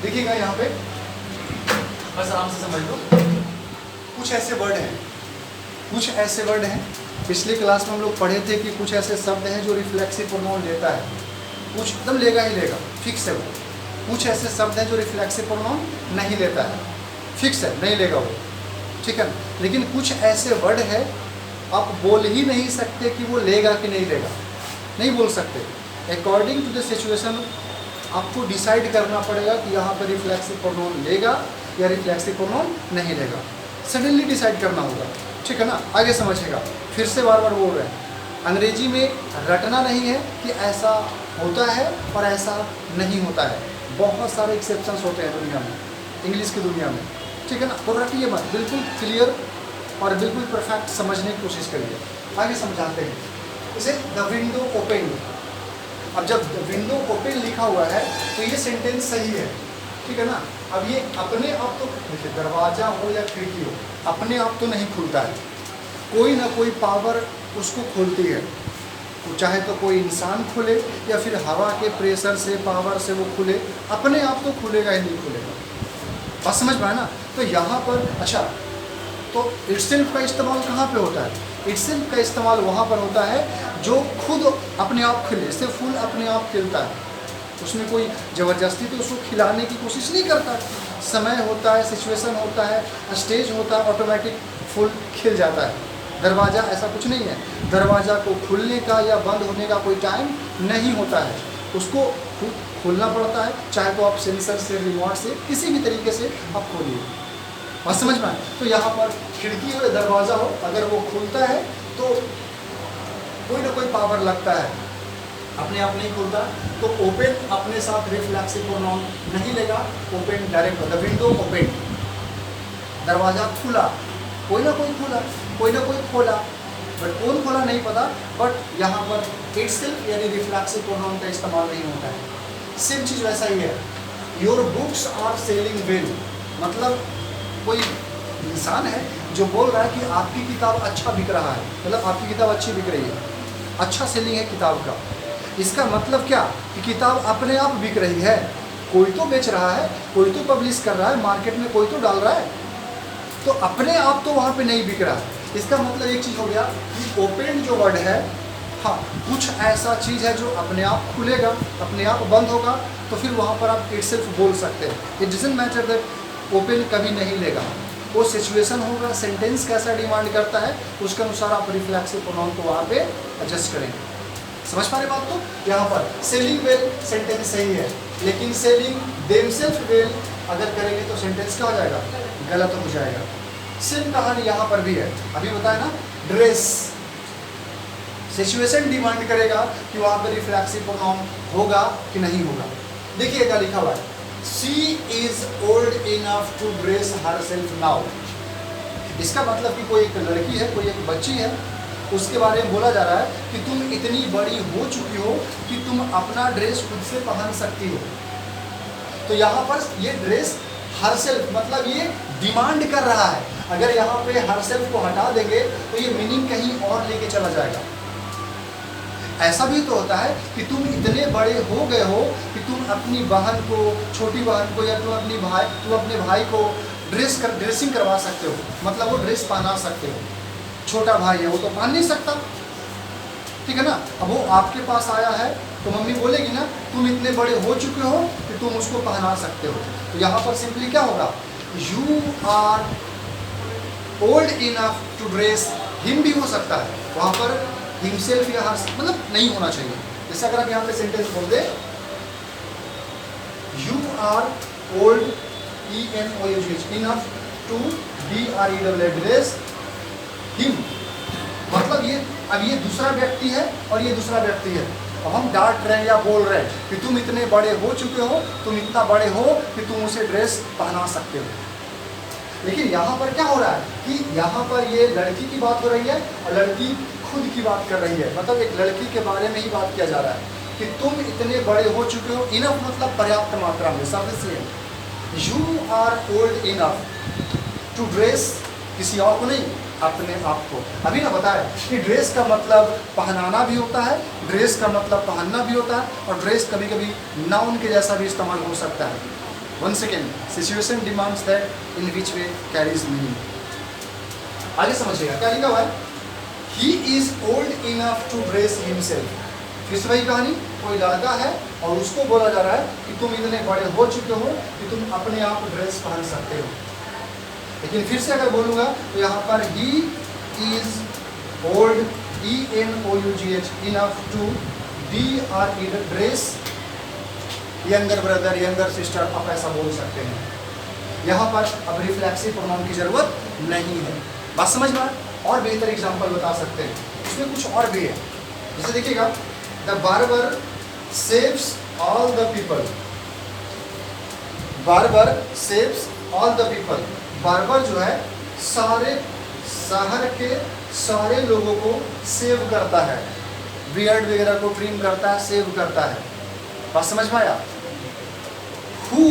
देखिएगा यहाँ पे, बस आराम से समझ लो। कुछ ऐसे वर्ड हैं, पिछले क्लास में हम लोग पढ़े थे कि कुछ ऐसे शब्द हैं जो रिफ्लेक्सिव प्रोनाउन लेता है, कुछ एकदम लेगा ही लेगा, फिक्स है वो। कुछ ऐसे शब्द हैं जो रिफ्लेक्सिव प्रोनाउन नहीं लेता है, फिक्स है, नहीं लेगा वो, ठीक है। लेकिन कुछ ऐसे वर्ड है आप बोल ही नहीं सकते कि वो लेगा कि नहीं लेगा, नहीं बोल सकते। अकॉर्डिंग टू द सिचुएशन आपको डिसाइड करना पड़ेगा कि यहाँ पर रिफ्लेक्सिव प्रोनाउन लेगा या रिफ्लेक्सिव प्रोनाउन नहीं लेगा, सडनली डिसाइड करना होगा, ठीक है ना। आगे समझिएगा, फिर से बार बार बोल रहे हैं, अंग्रेजी में रटना नहीं है कि ऐसा होता है और ऐसा नहीं होता है, बहुत सारे एक्सेप्शंस होते हैं दुनिया में, इंग्लिश की दुनिया में, ठीक है ना। तो रटिए मत, बिल्कुल क्लियर और बिल्कुल परफेक्ट समझने की कोशिश करिए। आगे समझाते हैं इसे। द विंडो ओपन, अब जब विंडो ओपन लिखा हुआ है तो ये सेंटेंस सही है, ठीक है ना। अब ये अपने आप तो देखिए, दरवाज़ा हो या खिड़की हो, अपने आप तो नहीं खुलता है, कोई ना कोई पावर उसको खोलती है, चाहे तो कोई इंसान खुले या फिर हवा के प्रेशर से, पावर से वो खुले, अपने आप तो खुलेगा ही नहीं खुलेगा। बस समझ पाए ना। तो यहाँ पर अच्छा, तो इटसेल्फ का इस्तेमाल कहाँ पे होता है? इटसेल्फ का इस्तेमाल वहाँ पर होता है जो खुद अपने आप खिले, इससे फूल अपने आप खिलता है, उसमें कोई ज़बरदस्ती तो उसको खिलाने की कोशिश नहीं करता। समय होता है, सिचुएशन होता है, स्टेज होता है, ऑटोमेटिक फूल खिल जाता है। दरवाज़ा ऐसा कुछ नहीं है, दरवाज़ा को खुलने का या बंद होने का कोई टाइम नहीं होता है, उसको खोलना पड़ता है, चाहे तो आप सेंसर से, रिमोट से, किसी भी तरीके से आप खोलिए। बात समझ में आए? तो यहाँ पर खिड़की हो या दरवाज़ा हो, अगर वो खुलता है तो कोई ना कोई पावर लगता है, अपने आप नहीं खुलता। तो ओपन अपने साथ रिफ्लेक्सिव प्रोनाउन नहीं लेगा, ओपन डायरेक्ट होता। विंडो ओपन, दरवाज़ा खुला, कोई ना कोई खुला, कोई ना कोई खोला, बट कौन खोला नहीं पता। बट यहाँ पर इटसेल्फ यानी रिफ्लेक्सिव प्रोनाउन का इस्तेमाल नहीं होता है। सेम चीज़ वैसा ही है। Your books are selling well, मतलब कोई इंसान है जो बोल रहा है कि आपकी किताब अच्छा बिक रहा है, मतलब आपकी किताब अच्छी बिक रही है, अच्छा सेलिंग है किताब का। इसका मतलब क्या कि किताब अपने आप बिक रही है, कोई तो बेच रहा है, कोई तो पब्लिश कर रहा है, मार्केट में कोई तो डाल रहा है, तो अपने आप तो वहाँ पे नहीं बिक रहा है। इसका मतलब एक चीज़ हो गया कि ओपन जो वर्ड है, हाँ, कुछ ऐसा चीज़ है जो अपने आप खुलेगा, अपने आप बंद होगा, तो फिर वहाँ पर आप इटसेल्फ बोल सकते हैं। It doesn't matter that open कभी नहीं लेगा, वो सिचुएशन होगा, सेंटेंस कैसा डिमांड करता है, उसके अनुसार आप रिफ्लेक्सिव प्रोनाउन को वहाँ पे एडजस्ट करेंगे। समझ पा रहे बात? तो यहाँ पर सेलिंग वेल सेंटेंस सही है, लेकिन सेलिंग देमसेल्फ वेल अगर करेंगे तो सेंटेंस क्या हो जाएगा? गलत हो जाएगा। सेम कहानी यहाँ पर भी है, अभी बताया ना, ड्रेस सिचुएशन डिमांड करेगा कि वहाँ पर रिफ्लेक्सिव प्रोनाउन होगा कि नहीं होगा। देखिए क्या लिखा हुआ है, she is old enough to dress herself now. इसका मतलब कि कोई एक लड़की है, कोई एक बच्ची है, उसके बारे में बोला जा रहा है कि तुम इतनी बड़ी हो चुकी हो कि तुम अपना ड्रेस खुद से पहन सकती हो। तो यहाँ पर ये ड्रेस हरसेल्फ मतलब ये डिमांड कर रहा है। अगर यहाँ पे हरसेल्फ को हटा देंगे तो ये मीनिंग कहीं और लेके चला जाएगा। ऐसा भी तो होता है कि तुम इतने बड़े हो गए हो कि तुम अपनी बहन को, छोटी बहन को, या तुम अपने भाई को ड्रेसिंग करवा सकते हो, मतलब वो ड्रेस पहना सकते हो। छोटा भाई है, वो तो पहन नहीं सकता, ठीक है ना। अब वो आपके पास आया है तो मम्मी बोलेगी ना, तुम इतने बड़े हो चुके हो कि तुम उसको पहना सकते हो। तो यहाँ पर सिंपली क्या होगा, you are old enough to dress him भी हो सकता है, वहाँ पर हिमसेल्फ या हर मतलब नहीं होना चाहिए। जैसे अगर आप यहाँ पे सेंटेंस बोल दे, you are old ENOUGH enough to DRESS dress him, मतलब ये अब ये दूसरा व्यक्ति है और ये दूसरा व्यक्ति है। अब हम डांट रहे हैं या बोल रहे हैं कि तुम इतने बड़े हो चुके हो, तुम इतना बड़े हो कि तुम उसे ड्रेस पहना सकते हो। लेकिन यहाँ पर क्या हो रहा है कि यहाँ पर ये लड़की की बात हो रही है और लड़की खुद की बात कर रही है, मतलब एक लड़की के बारे में ही बात किया जा रहा है कि तुम इतने बड़े हो चुके हो। इनफ मतलब पर्याप्त मात्रा में, sufficient. You are old enough to dress, किसी और को नहीं, अपने आप को। अभी ना बताया कि ड्रेस का मतलब पहनाना भी होता है, ड्रेस का मतलब पहनना भी होता है, और ड्रेस कभी कभी नाउन के जैसा भी इस्तेमाल हो सकता है। One second, situation demands that in which way carries meaning. आगे समझिएगा क्या लिखा हुआ है, he is old enough to dress himself. फिर से वही कहानी, कोई लड़का है और उसको बोला जा रहा है कि तुम इतने बड़े हो चुके हो कि तुम अपने आप ड्रेस पहन सकते हो। लेकिन फिर से अगर बोलूँगा तो यहाँ पर he is old, ENOUGH, enough to DRE dress younger brother, younger sister, आप ऐसा बोल सकते हैं। यहाँ पर अब रिफ्लेक्सिव प्रोनाउन की जरूरत नहीं है। बात समझ में आए? और बेहतर एग्जांपल बता सकते हैं, इसमें कुछ और भी है। जैसे देखिएगा, the barber saves all the people, barber saves all the people. Barber जो है सारे शहर के सारे लोगों को सेव करता है, बियर्ड वगैरह को ट्रिम करता है, सेव करता है। बात समझ में आया? Who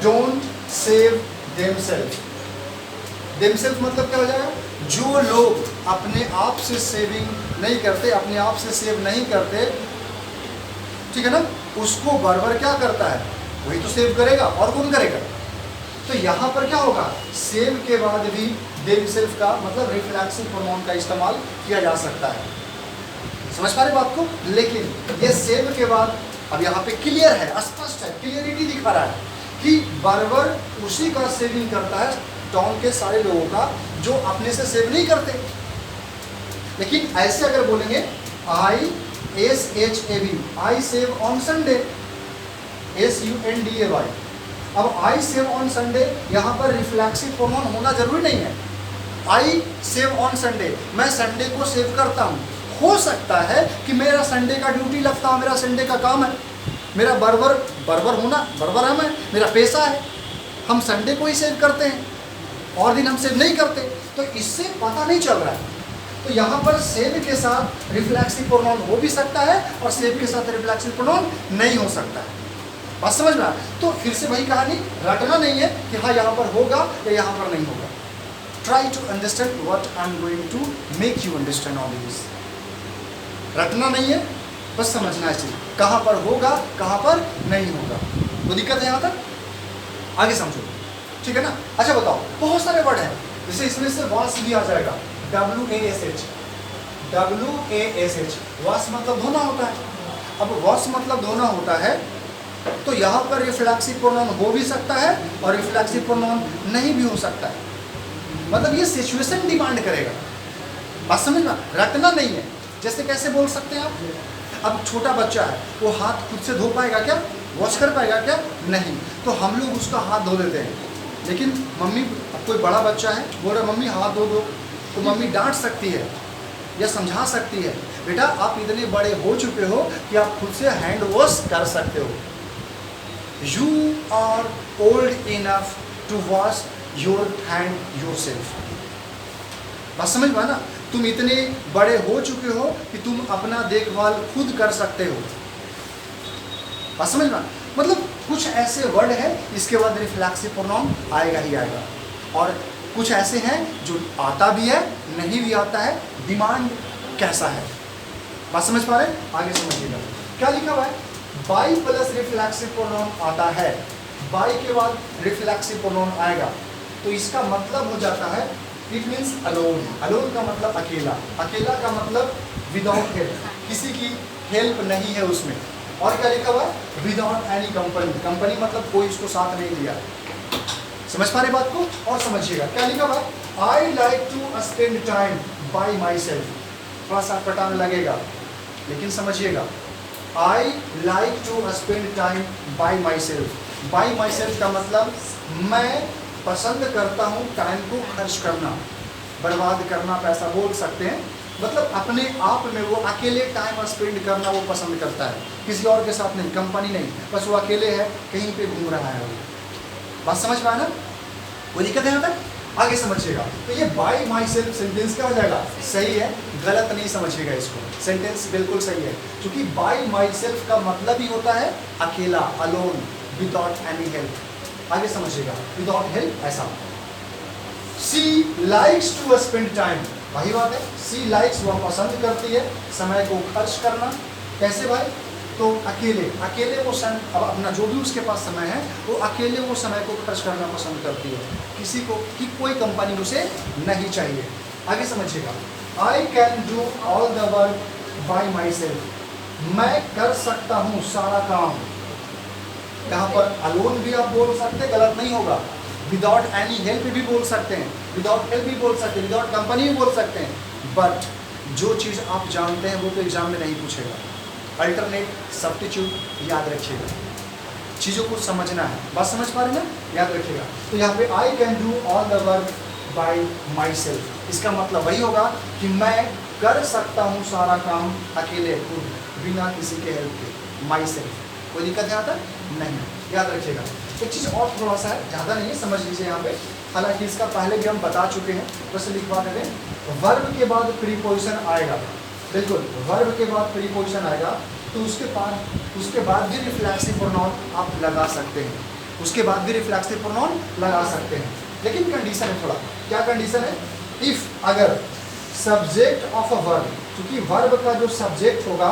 don't save themselves, themselves मतलब क्या हो जाएगा, जो लोग अपने आप से सेविंग नहीं करते, अपने आप से सेव नहीं करते, ठीक है ना, उसको बार्बर क्या करता है, वही तो सेव करेगा, और कौन करेगा। तो यहाँ पर क्या होगा, सेव के बाद भी themselves का मतलब रिफ्लेक्सिव प्रोनाउन का इस्तेमाल किया जा सकता है। समझ पा रहे बात को? लेकिन ये सेव के बाद अब यहाँ पे क्लियर है, स्पष्ट है, क्लियरिटी दिखा रहा है कि बार्बर उसी का सेविंग करता है, टाउन के सारे लोगों का, जो अपने से सेव नहीं करते। लेकिन ऐसे अगर बोलेंगे ISHAV, I save on Sunday, SUNDAY। अब आई सेव ऑन संडे यहाँ पर रिफ्लेक्सिव प्रोनाउन होना जरूरी नहीं है। आई सेव ऑन संडे, मैं संडे को सेव करता हूँ। हो सकता है कि मेरा संडे का ड्यूटी लगता है, मेरा संडे का काम है, मेरा बर्बर होना, बर्बर है मैं, मेरा पेशा है, हम संडे को ही सेव करते हैं, और दिन हम सेव नहीं करते। तो इससे पता नहीं चल रहा है। तो यहाँ पर सेव के साथ रिफ्लेक्सिव प्रोनाउन हो भी सकता है और सेव के साथ रिफ्लेक्सिव प्रोनाउन नहीं हो सकता है। बात समझ में आ? तो फिर से वही कहानी, रटना नहीं है कि हाँ यहाँ पर होगा या यहाँ पर नहीं होगा। Try to understand what I am going to make you understand all this. रटना नहीं है, बस समझना चाहिए कहाँ पर होगा, कहाँ पर नहीं होगा। तो दिक्कत है यहाँ तक? आगे समझो, ठीक है ना। अच्छा बताओ, बहुत सारे वर्ड हैं, जैसे इसमें से वॉश भी आ जाएगा, WASH, वॉश मतलब धोना होता है। अब वॉश मतलब धोना होता है, तो यहाँ पर रिफ्लेक्सिव प्रोनाउन हो भी सकता है और रिफ्लेक्सिव प्रोनाउन नहीं भी हो सकता है। मतलब ये सिचुएशन डिमांड करेगा। बात समझ में? रटना नहीं है। जैसे कैसे बोल सकते हैं आप, अब छोटा बच्चा है, वो हाथ खुद से धो पाएगा क्या, वॉश कर पाएगा क्या? नहीं। तो हम लोग उसका हाथ धो देते हैं। लेकिन मम्मी, अब कोई बड़ा बच्चा है, बोल रहा मम्मी हाथ धो दो, तो मम्मी डांट सकती है या समझा सकती है, बेटा आप इतने बड़े हो चुके हो कि आप खुद से हैंड वॉश कर सकते हो। You are old enough to wash your hand yourself. बात समझ में ना? तुम इतने बड़े हो चुके हो कि तुम अपना देखभाल खुद कर सकते हो। बात समझ में? मतलब कुछ ऐसे वर्ड है, इसके बाद रिफ्लेक्सिव प्रोनाउन आएगा ही आएगा, और कुछ ऐसे हैं जो आता भी है, नहीं भी आता है, डिमांड कैसा है। बात समझ पा रहे? आगे समझिएगा क्या लिखा हुआ है, बाई प्लस रिफ्लेक्सिव प्रोनाउन आता है। बाई के बाद रिफ्लेक्सिव प्रोनाउन आएगा तो इसका मतलब हो जाता है, इट मीन्स अलोन। अलोन का मतलब अकेला, अकेला का मतलब विदाउट हेल्प, किसी की हेल्प नहीं है उसमें। और क्या लिखा हुआ है, विदाउट एनी कंपनी, कंपनी मतलब कोई उसको साथ नहीं लिया। समझ पा रहे बात को? और समझिएगा क्या लिखा हुआ है, I like to spend time by myself. थोड़ा सा पटाने लगेगा, लेकिन समझिएगा, I like to spend time by myself. By myself का मतलब मैं पसंद करता हूँ टाइम को खर्च करना, बर्बाद करना, पैसा बोल सकते हैं। मतलब अपने आप में वो अकेले टाइम स्पेंड करना वो पसंद करता है, किसी और के साथ नहीं, कंपनी नहीं, बस वो अकेले है, कहीं पे घूम रहा है वो। बात समझ पाए ना? कोई दिक्कत है यहाँ तक? आगे समझिएगा। तो ये बाई माई सेल्फ सेंटेंस क्या हो जाएगा, सही है, गलत नहीं समझिएगा इसको, सेंटेंस बिल्कुल सही है। क्योंकि बाई माई सेल्फ का मतलब ही होता है अकेला, अलोन, विदाउट एनी हेल्प। आगे समझिएगा, विदाउट हेल्प ऐसा। सी लाइक्स टू स्पेंड टाइम, वही बात है, सी लाइक्स, वह पसंद करती है समय को खर्च करना। कैसे भाई, तो अकेले अकेले वो समय, अब अपना जो भी उसके पास समय है वो अकेले वो समय को खर्च करना पसंद करती है, किसी को कि कोई कंपनी उसे नहीं चाहिए। आगे समझिएगा, I can do all the work by my self, मैं कर सकता हूँ सारा काम। यहाँ पर अलोन भी आप बोल सकते हैं, गलत नहीं होगा, विदाउट एनी हेल्प भी बोल सकते हैं, विदाउट हेल्प भी बोल सकते हैं, विदाउट कंपनी भी बोल सकते हैं, बट जो चीज़ आप जानते हैं वो तो एग्जाम में नहीं पूछेगा। अल्टरनेट सब्स्टिट्यूट याद रखिएगा, चीज़ों को समझना है, बात समझ पा रहे हैं ना, याद रखिएगा। तो यहाँ पे I can do all the work by my self, इसका मतलब वही होगा कि मैं कर सकता हूँ सारा काम अकेले, खुद, बिना किसी के हेल्प के, माई सेल्फ। कोई दिक्कत है यहाँ तक? नहीं, याद रखिएगा। एक चीज़ और थोड़ा सा है, ज़्यादा नहीं है, समझ लीजिए यहाँ पे, हालांकि इसका पहले भी हम बता चुके हैं, बस लिखवा दें। वर्ब के बाद प्रीपोजिशन आएगा, बिल्कुल वर्ब के बाद प्रीपोजिशन आएगा, तो उसके बाद भी रिफ्लेक्सिव प्रोनाउन आप लगा सकते हैं, उसके बाद भी रिफ्लेक्सिव प्रोनाउन लगा सकते हैं, लेकिन कंडीशन है थोड़ा। क्या कंडीशन है? इफ अगर सब्जेक्ट ऑफ अ वर्ब, क्योंकि वर्ब का जो सब्जेक्ट होगा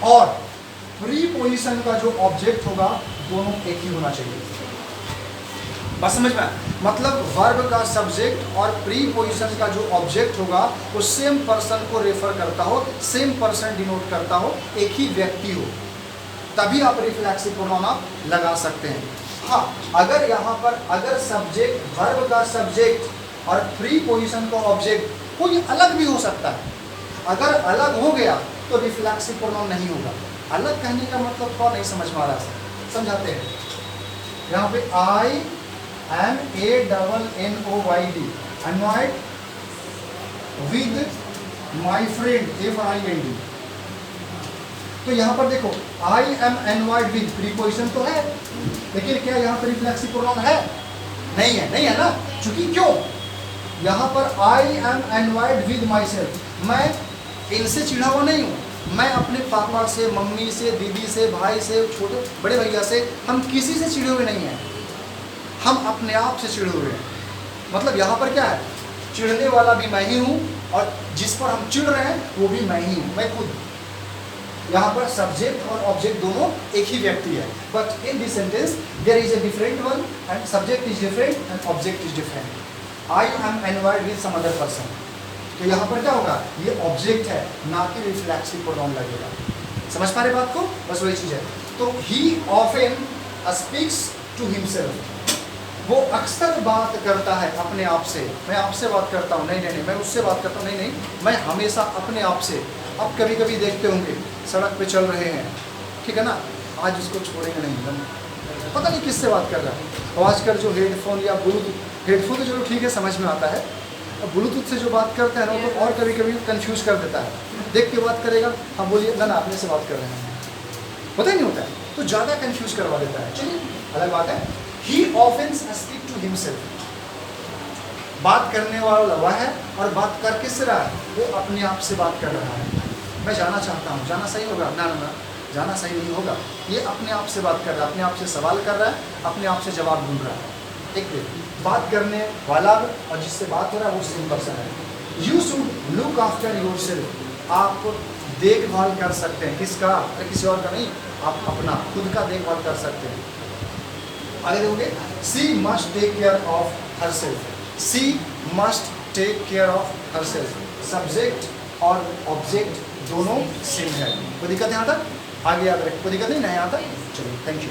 और प्रीपोजिशन का जो ऑब्जेक्ट होगा दोनों एक ही होना चाहिए। बस समझ में, मतलब वर्ब का सब्जेक्ट और प्रीपोजिशन का जो ऑब्जेक्ट होगा वो सेम पर्सन को रेफर करता हो, सेम पर्सन डिनोट करता हो, एक ही व्यक्ति हो, तभी आप रिफ्लेक्सिव प्रोनाउन आप लगा सकते हैं। हाँ, अगर यहाँ पर अगर सब्जेक्ट, वर्ब का सब्जेक्ट और प्रीपोजिशन का ऑब्जेक्ट कोई अलग भी हो सकता है, अगर अलग हो गया तो रिफ्लेक्सिव प्रोनाउन नहीं होगा। अलग कहने का मतलब थोड़ा नहीं समझ में आ रहा है, समझाते हैं। यहाँ पे I am A double N O Y D, annoyed with my friend, F I N D. तो यहाँ पर देखो आई एम एनवाइड विद प्रीपोजिशन तो है, लेकिन क्या यहाँ पर रिफ्लेक्सिव प्रोनाउन है? नहीं है, नहीं है ना, क्योंकि क्यों? यहाँ पर I am एनवाइड with myself, मैं इनसे चिढ़ा हुआ नहीं हूँ, मैं अपने पापा से, मम्मी से, दीदी से, भाई से, छोटे बड़े भैया से, हम किसी से चिढ़े हुए नहीं हैं, हम अपने आप से चिढ़े हुए हैं। मतलब यहाँ पर क्या है, चिढ़ने वाला भी मैं ही हूँ और जिस पर हम चिढ़ रहे हैं वो भी मैं ही हूँ, मैं खुद। यहाँ पर सब्जेक्ट और ऑब्जेक्ट दोनों एक ही व्यक्ति है, but in this sentence there is a different one and subject is different and object is different. I am envied with some other person, तो यहाँ पर क्या होगा, ये ऑब्जेक्ट है, ना कि रिफ्लेक्सिव प्रोनाउन लगेगा। समझ पा रहे बात को? बस वही चीज़ है। तो he often speaks to himself, वो अक्सर बात करता है अपने आप से। मैं आपसे बात करता हूँ, नहीं नहीं नहीं, मैं उससे बात करता हूँ, नहीं नहीं, मैं हमेशा अपने आप से। अब कभी कभी देखते होंगे सड़क पे चल रहे हैं, ठीक है ना, आज उसको छोड़ेंगे नहीं, पता नहीं किससे बात कर रहा है। और आजकल जो हेडफोन या ब्लूटूथ, हेडफोन तो चलो ठीक है समझ में आता है, और ब्लूटूथ से जो बात करते हैं ना तो और कभी कभी कंफ्यूज कर देता है। देख के बात करेगा, हाँ बोलिए, ना अपने से बात कर रहे हैं, पता ही नहीं होता है, तो ज़्यादा कंफ्यूज करवा देता है। चलिए अलग बात है। He often speak to himself, बात करने वाला वह है और बात कर किस रहा है, वो अपने आप से बात कर रहा है। मैं जाना चाहता हूँ, जाना सही होगा? ना ना ना, जाना सही नहीं होगा। ये अपने आप से बात कर रहा है, अपने आप से सवाल कर रहा है, अपने आप से जवाब ढूंढ रहा है। एक बात करने वाला और जिससे बात हो रहा है वो सेम पर्सन है। You should look after your self, आप देखभाल कर सकते हैं, किसका? अरे किसी और का नहीं, आप अपना खुद का देखभाल कर सकते हैं। आगे देखोगे, she must take care of herself, she must take care of herself, subject और ऑब्जेक्ट दोनों सेम है। कोई दिक्कत है यहाँ तक? आगे याद रखें, कोई दिक्कत नहीं ना यहाँ तक? चलिए, थैंक यू।